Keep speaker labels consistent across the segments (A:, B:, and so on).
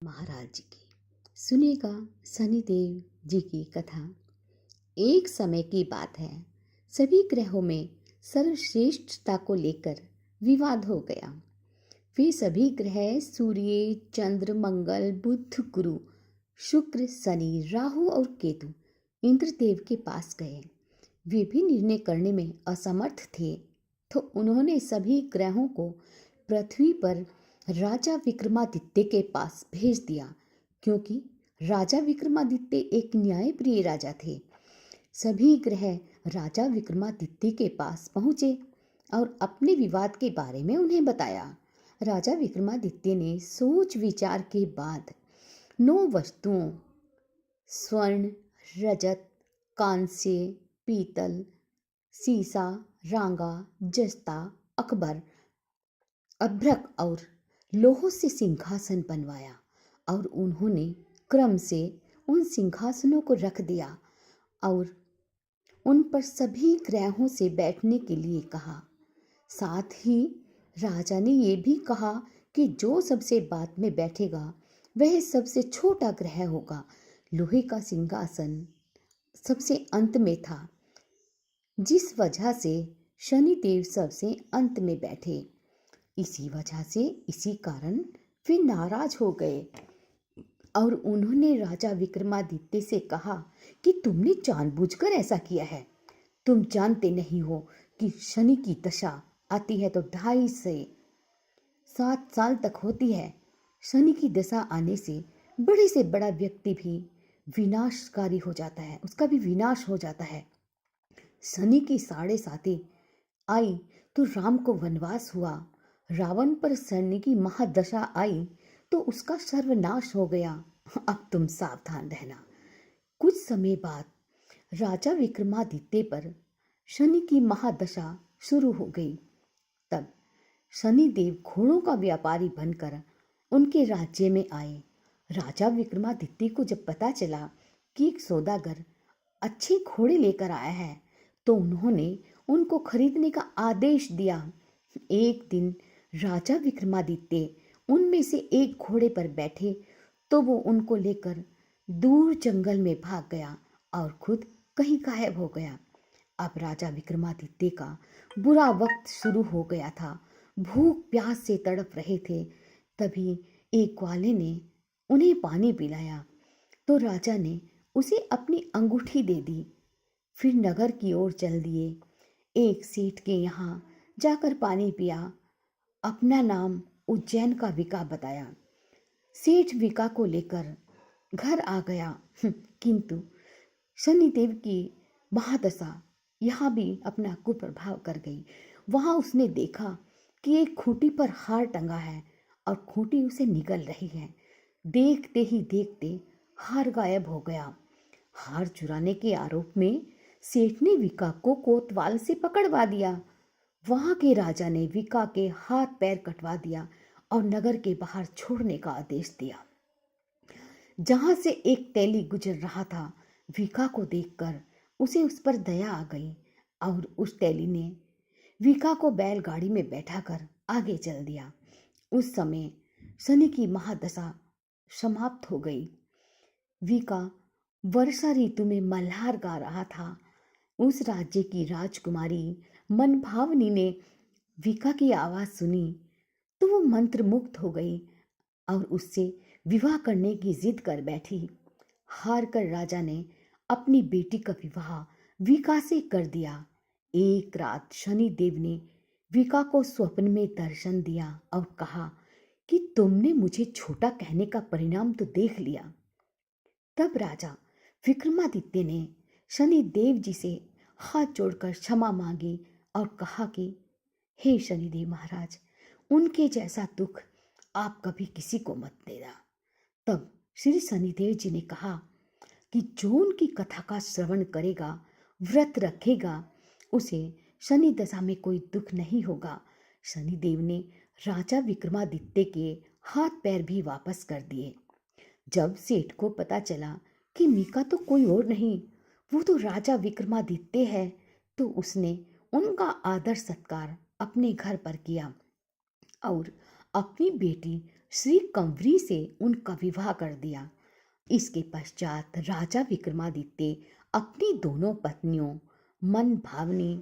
A: महाराज जी की सुनेगा शनिदेव जी की कथा। एक समय की बात है, सभी ग्रहों में सर्वश्रेष्ठता को लेकर विवाद हो गया। वे सभी ग्रह सूर्य, चंद्र, मंगल, बुध, गुरु, शुक्र, शनि, राहु और केतु इंद्रदेव के पास गए। वे भी निर्णय करने में असमर्थ थे, तो उन्होंने सभी ग्रहों को पृथ्वी पर राजा विक्रमादित्य के पास भेज दिया, क्योंकि राजा विक्रमादित्य एक न्यायप्रिय राजा थे। सभी ग्रह राजा विक्रमादित्य के पास पहुंचे और अपने विवाद के बारे में उन्हें बताया। राजा विक्रमादित्य ने सोच विचार के बाद 9 वस्तुओं स्वर्ण, रजत, कांस्य, पीतल, सीसा, रांगा, जस्ता, अकबर, अभ्रक और लोहों से सिंहासन बनवाया और उन्होंने क्रम से उन सिंहासनों को रख दिया और उन पर सभी ग्रहों से बैठने के लिए कहा। साथ ही राजा ने ये भी कहा कि जो सबसे बाद में बैठेगा वह सबसे छोटा ग्रह होगा। लोहे का सिंहासन सबसे अंत में था, जिस वजह से शनिदेव सबसे अंत में बैठे। इसी कारण वे नाराज हो गए और उन्होंने राजा विक्रमादित्य से कहा कि तुमने जानबूझकर ऐसा किया है। तुम जानते नहीं हो कि शनि की दशा आती है तो 2.5 से 7 साल तक होती है। शनि की दशा आने से बड़ा व्यक्ति भी विनाशकारी हो जाता है, उसका भी विनाश हो जाता है। शनि की 7.5 आई तो राम को वनवास हुआ। रावण पर शनि की महादशा आई तो उसका सर्वनाश हो गया। अब तुम सावधान रहना। कुछ समय बाद राजा विक्रमादित्य पर शनि की महादशा शुरू हो गई। तब शनिदेव घोड़ों का व्यापारी बनकर उनके राज्य में आए। राजा विक्रमादित्य को जब पता चला कि एक सौदागर अच्छे घोड़े लेकर आया है, तो उन्होंने उनको खरीदने का आदेश दिया। एक दिन राजा विक्रमादित्य उनमें से एक घोड़े पर बैठे तो वो उनको लेकर दूर जंगल में भाग गया और खुद कहीं गायब हो गया। अब राजा विक्रमादित्य का बुरा वक्त शुरू हो गया था। भूख प्यास से तड़प रहे थे। तभी एक ग्वाले ने उन्हें पानी पिलाया तो राजा ने उसे अपनी अंगूठी दे दी। फिर नगर की ओर चल दिए। एक सेठ के यहाँ जाकर पानी पिया। अपना नाम उज्जैन का विका बताया। सेठ विका को लेकर घर आ गया, किंतु शनिदेव की महादशा यहाँ भी अपना कुप्रभाव कर गई। वहां उसने देखा कि एक खूंटी पर हार टंगा है और खूंटी उसे निगल रही है। देखते ही देखते हार गायब हो गया। हार चुराने के आरोप में सेठ ने विका को कोतवाल से पकड़वा दिया। वहां के राजा ने विका के हाथ पैर कटवा दिया और नगर के बाहर छोड़ने का आदेश दिया। जहां से एक तेली गुजर रहा था, विका को देखकर उसे उस पर दया आ गई और उस तेली ने विका को बैलगाड़ी में बैठाकर आगे चल दिया। उस समय शनि की महादशा समाप्त हो गई। विका वर्षा ऋतु में मल्हार गा रहा था। उस राज्य की राजकुमारी मनभावनी ने विका की आवाज सुनी तो वो मंत्रमुग्ध हो गई और उससे विवाह करने की जिद कर बैठी। हार कर राजा ने अपनी बेटी का विवाह विका से कर दिया। एक रात शनिदेव ने विका को स्वप्न में दर्शन दिया और कहा कि तुमने मुझे छोटा कहने का परिणाम तो देख लिया। तब राजा विक्रमादित्य ने शनिदेव जी से हाथ जोड़कर क्षमा मांगी और कहा कि हे शनिदेव महाराज, उनके जैसा दुख आप कभी किसी को मत देना। तब श्री शनिदेव जी ने कहा कि जो उनकी कथा का श्रवण करेगा, व्रत रखेगा, उसे शनि दशा में कोई दुख नहीं होगा। शनिदेव ने राजा विक्रमादित्य के हाथ पैर भी वापस कर दिए। जब सेठ को पता चला कि मीका तो कोई और नहीं, वो तो राजा विक्रमादित्य है, तो उसने उनका आदर सत्कार अपने घर पर किया और अपनी बेटी श्री कंवरी से उनका विवाह कर दिया। इसके पश्चात राजा विक्रमादित्य अपनी दोनों पत्नियों मन भावनी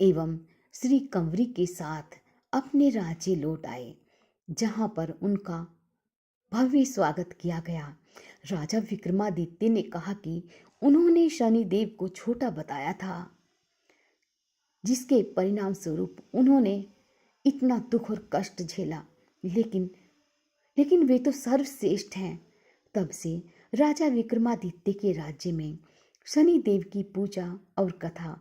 A: एवं श्री कंवरी के साथ अपने राज्य लौट आए, जहां पर उनका भव्य स्वागत किया गया। राजा विक्रमादित्य ने कहा कि उन्होंने शनिदेव को छोटा बताया था, जिसके परिणाम स्वरूप उन्होंने इतना दुख और कष्ट झेला, लेकिन लेकिन वे तो सर्वश्रेष्ठ हैं। तब से राजा विक्रमादित्य के राज्य में शनिदेव की पूजा और कथा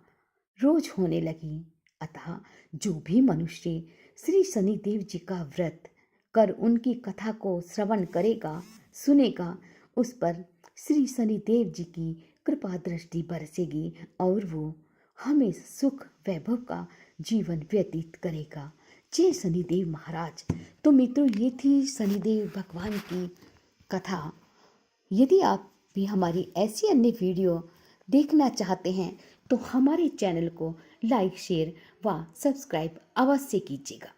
A: रोज होने लगी। अतः जो भी मनुष्य श्री शनिदेव जी का व्रत कर उनकी कथा को श्रवण करेगा, सुनेगा, उस पर श्री शनिदेव जी की कृपा दृष्टि बरसेगी और वो हमेशा सुख वैभव का जीवन व्यतीत करेगा। जय शनिदेव महाराज। तो मित्रों, ये थी शनिदेव भगवान की कथा। यदि आप भी हमारी ऐसी अन्य वीडियो देखना चाहते हैं तो हमारे चैनल को लाइक, शेयर व सब्सक्राइब अवश्य कीजिएगा।